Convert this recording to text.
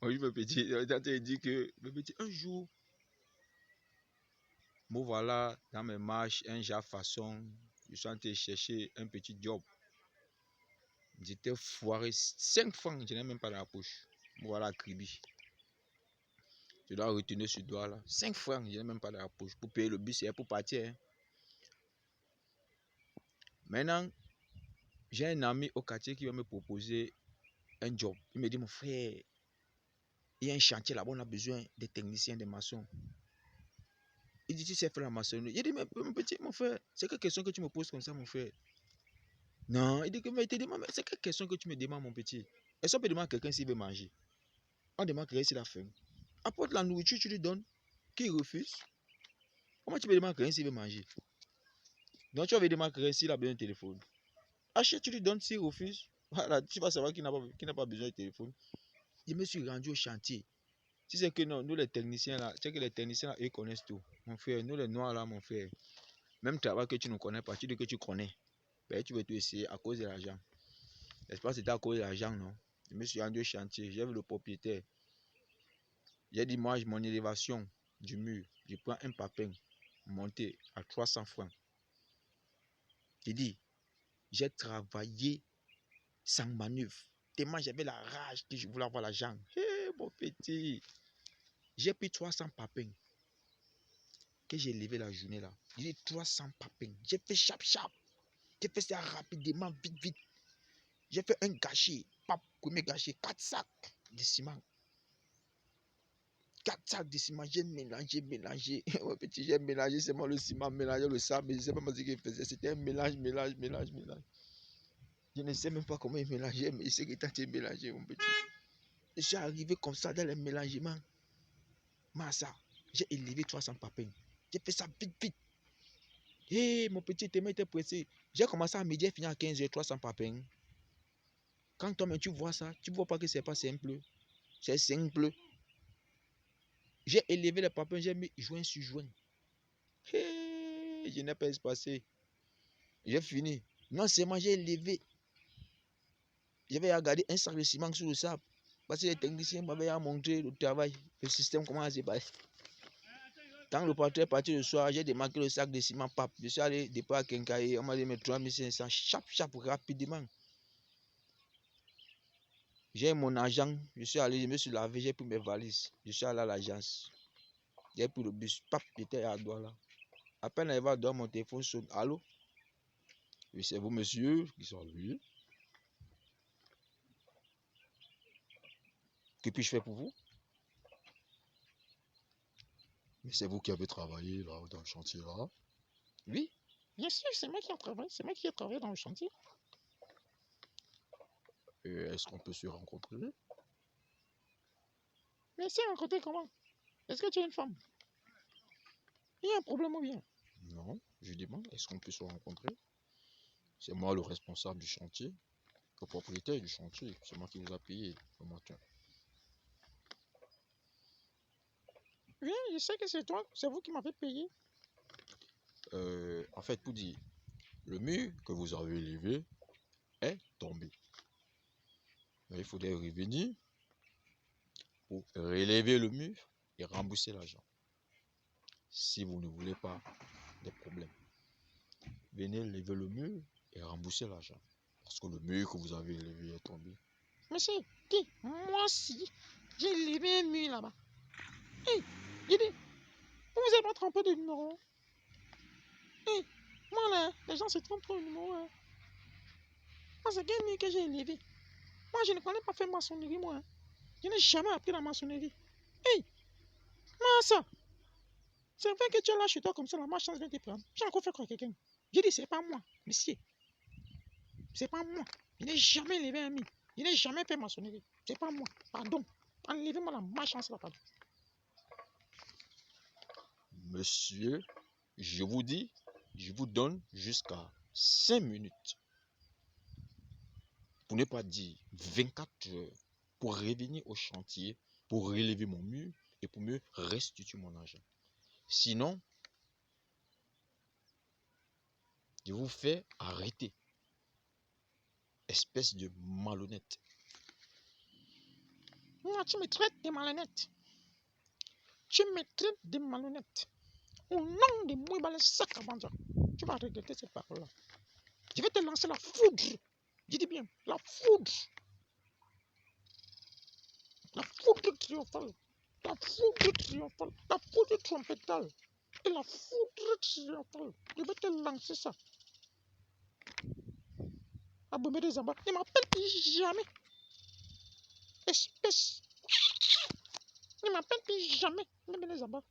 Oui, mon petit, il dit que, mon petit, un jour, moi voilà, dans mes marches, un genre façon, je suis en train de chercher un petit job. J'étais foiré 5 francs, je n'ai même pas dans la poche. Moi voilà, Kribi. Je dois retenir ce doigt là. 5 francs, je n'ai même pas dans la poche. Pour payer le bus et pour partir. Hein. Maintenant, j'ai un ami au quartier qui va me proposer un job. Il me dit, mon frère, il y a un chantier là-bas, on a besoin des techniciens, des maçons. Il dit, tu sais faire la maçonnerie. Il dit, mais mon petit, mon frère, c'est quelle question que tu me poses comme ça, mon frère? Non, il dit que, mais c'est quelle question que tu me demandes, mon petit? Est-ce qu'on peut demander à quelqu'un s'il veut manger? On demande à quelqu'un s'il a faim. Apporte la nourriture, tu lui donnes. Qui refuse? Comment tu peux demander à quelqu'un s'il veut manger? Donc tu vas demander à quelqu'un s'il a besoin de téléphone. Achète, tu lui donnes, s'il refuse. Voilà, tu vas savoir qu'il n'a pas besoin de téléphone. Je me suis rendu au chantier. Si c'est que non, nous les techniciens là, c'est que les techniciens là, ils connaissent tout. Mon frère, nous les noirs là, mon frère. Même travail que tu ne connais pas, tu dis que tu connais. Ben, tu veux tout essayer à cause de l'argent. N'est-ce pas, c'était à cause de l'argent, non? Je me suis rendu au chantier, j'ai vu le propriétaire. J'ai dit, moi, mon élévation du mur, je prends un papin monté à 300 francs. J'ai dit, j'ai travaillé sans manœuvre. Tellement j'avais la rage que je voulais avoir l'argent. Hé, mon petit. J'ai pris 300 papins que j'ai levé la journée là. J'ai dit 300 papins. J'ai fait chap. J'ai fait ça rapidement, vite. J'ai fait un gâchis. Premier gâchis, 4 sacs de ciment. 4 sacs de ciment, j'ai mélangé. Ouais, petit, j'ai mélangé seulement le ciment, mélangé le sable, mais je ne sais pas ce qu'il faisait. C'était un mélange. Je ne sais même pas comment il mélangeait, mais il sait qu'il était mélangé, mon petit. Je suis arrivé comme ça dans le mélangement. Massa, j'ai élevé 300 papins. J'ai fait ça vite. Hé, mon petit, tes mains étaient pressées. J'ai commencé à midi, j'ai fini à 15h, 300 papins. Quand toi-même tu vois ça, tu ne vois pas que c'est pas simple. C'est simple. J'ai élevé les papins, j'ai mis joint sur joint. Hey, je n'ai pas espacé. J'ai fini. Non seulement j'ai élevé, j'avais regardé un sac de ciment sur le sable. Parce que les techniciens m'avaient montré le travail, le système, comment ça se passe. Quand le patron est parti le soir, j'ai démarqué le sac de ciment, pap. Je suis allé départ à Kenkaï, on m'a dit, mais 3500, chap, rapidement. J'ai mon argent, je suis allé, je me suis lavé, j'ai pris mes valises. Je suis allé à l'agence. J'ai pris le bus, pap, j'étais à Douala. À peine arrivé à Douala, mon téléphone sonne. Allô? Oui, c'est vous, monsieur? Qui sont lui? Que puis-je faire pour vous? Mais c'est vous qui avez travaillé là, dans le chantier là? Oui? Bien sûr, c'est moi qui ai travaillé. C'est moi qui ai travaillé dans le chantier. Est-ce qu'on peut se rencontrer? Mais c'est rencontré comment? Est-ce que tu es une femme? Il y a un problème ou bien? Non, je demande, est-ce qu'on peut se rencontrer? C'est moi le responsable du chantier, le propriétaire du chantier. C'est moi qui vous a payé le matin. Oui, je sais que c'est toi. C'est vous qui m'avez payé. En fait, pour dire, le mur que vous avez élevé est tombé. Mais il faudrait revenir pour relever le mur et rembourser l'argent. Si vous ne voulez pas de problème, venez lever le mur et rembourser l'argent. Parce que le mur que vous avez élevé est tombé. Monsieur, qui? Moi aussi. J'ai levé un mur là-bas. Hé, j'ai dit, vous vous êtes pas trompé de numéro. Hé, moi là, les gens se trompent trop de numéro. Hein. Moi, c'est quel mur que j'ai élevé. Moi, je ne connais pas faire maçonnerie, moi. Hein. Je n'ai jamais appris la maçonnerie. Hé, moi ça. C'est vrai que tu es là chez toi comme ça, la malchance vient te prendre. J'ai encore fait quoi quelqu'un? J'ai dit, c'est pas moi, monsieur. C'est pas moi. Je n'ai jamais levé un mur. Je n'ai jamais fait maçonnerie. C'est pas moi. Pardon. Enlevez-moi la malchance là, pardon. Monsieur, je vous dis, je vous donne jusqu'à 5 minutes. Pour ne pas dire 24 heures. Pour revenir au chantier, pour relever mon mur et pour me restituer mon argent. Sinon, je vous fais arrêter. Espèce de malhonnête. Moi, tu me traites de malhonnête. Tu me traites de malhonnête. Au nom de Mouibal Sakabanja, tu vas regretter cette parole-là. Je vais te lancer la foudre. Je dis bien, la foudre. La foudre triomphale. La foudre triomphale. La foudre trompétale. Et la foudre triomphale. Je vais te lancer ça. Aboumé des Zamba, ne m'appelle plus jamais. Espèce. Ne m'appelle plus jamais. Aboumé des Zamba.